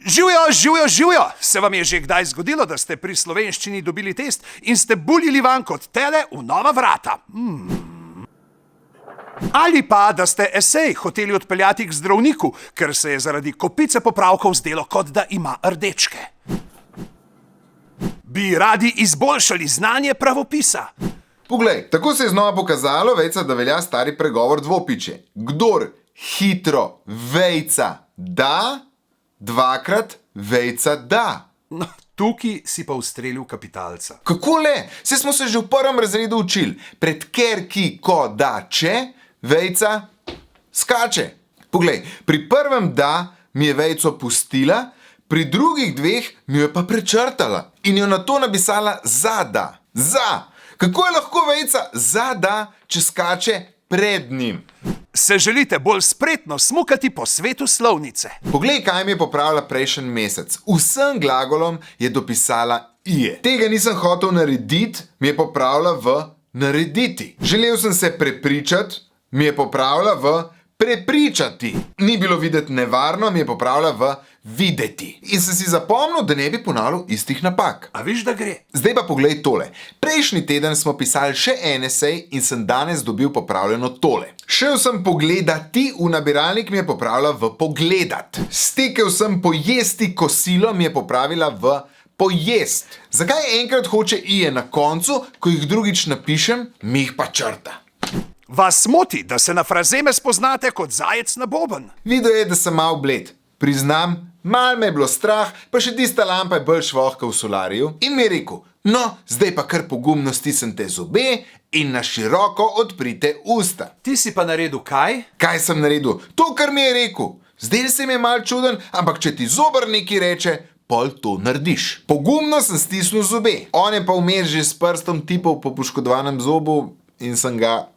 Živijo! Se vam je že kdaj zgodilo, da ste pri slovenščini dobili test in ste buljili van kot tele v nova vrata? Ali pa, da ste esej hoteli odpeljati k zdravniku, ker se je zaradi kopice popravkov zdelo, kot da ima rdečke? Bi radi izboljšali znanje pravopisa? Poglej, tako se je znova pokazalo, vejca, da velja stari pregovor dvopiče. Kdor hitro vejca da, dvakrat vejca da. No, tukaj si pa ustrelil kapitalca. Kako le? Saj smo se že v prvem razredu učili. Pred ker, ki, ko, da, če, vejca skače. Poglej, pri prvem da mi je vejco pustila, pri drugih dveh mi jo je pa prečrtala in jo na to napisala za da. Za! Kako je lahko vejca za da, če skače pred njim? Se želite bolj spretno smukati po svetu slovnice? Poglej, kaj mi je popravila prejšnji mesec. Vsem glagolom je dopisala ije. Tega nisem hotel narediti, mi je popravila v narediti. Želel sem se prepričati, mi je popravila v prepričati. Ni bilo videti nevarno, mi je popravila v videti. In sem si zapomnil, da ne bi ponavljal istih napak. A viš, da gre? Zdaj pa poglej tole. Prejšnji teden smo pisali še en esej in sem danes dobil popravljeno tole. Šel sem pogledati, v nabiralnik mi je popravila v pogledat. Stekel sem pojesti kosilo, mi je popravila v pojest. Zakaj enkrat hoče ije na koncu, ko jih drugič napišem, mi jih pa črta? Vas moti, da se na frazeme spoznate kot zajec na boben? Videl je, da sem mal bled. Priznam, mal me je bilo strah, pa še tista lampa je bolj švohka v solariju. In mi je rekel, no, zdaj pa kar pogumno stisnite zobe in na široko odprite usta. Ti si pa naredil kaj? Kaj sem naredil? To, kar mi je rekel. Zdaj se mi je mal čuden, ampak če ti zobar nekaj reče, pol to narediš. Pogumno sem stisnil zobe. On je pa vmes že s prstom tipal po poškodovanem zobu in sem ga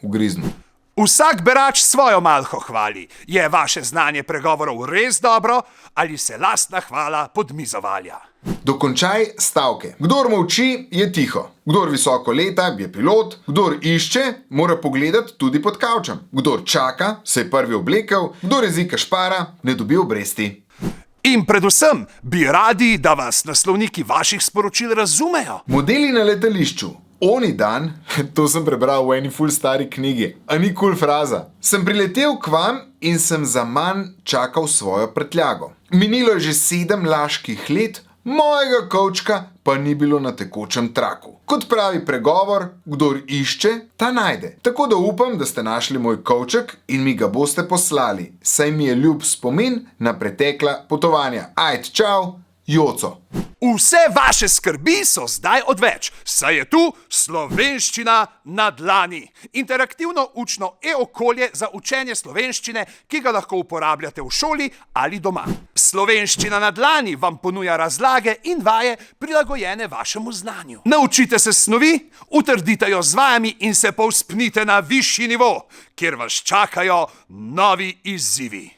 ugriznil. Vsak berač svojo malho hvali. Je vaše znanje pregovorov res dobro ali se lastna hvala pod mizo valja? Dokončaj stavke. Kdor molči, je tiho. Kdor visoko leta, je pilot. Kdor išče, mora pogledati tudi pod kavčem. Kdor čaka, se je prvi oblekel. Kdor jezika špara, ne dobi obresti. In predvsem bi radi, da vas naslovniki vaših sporočil razumejo. Modeli na letališču. Oni dan, to sem prebral v eni ful stari knjigi, a ni kul fraza. Sem priletel k vam in sem za manj čakal svojo prtljago. Minilo je že 7 laških let, mojega kovčka pa ni bilo na tekočem traku. Kot pravi pregovor, kdor išče, ta najde. Tako da upam, da ste našli moj kovček in mi ga boste poslali, saj mi je ljub spomin na pretekla potovanja. Ajd, čau, Joco. Vse vaše skrbi so zdaj odveč, saj je tu Slovenščina na dlani. Interaktivno učno e-okolje za učenje slovenščine, ki ga lahko uporabljate v šoli ali doma. Slovenščina na dlani vam ponuja razlage in vaje prilagojene vašemu znanju. Naučite se snovi, utrdite jo z vajami in se povzpnite na višji nivo, kjer vas čakajo novi izzivi.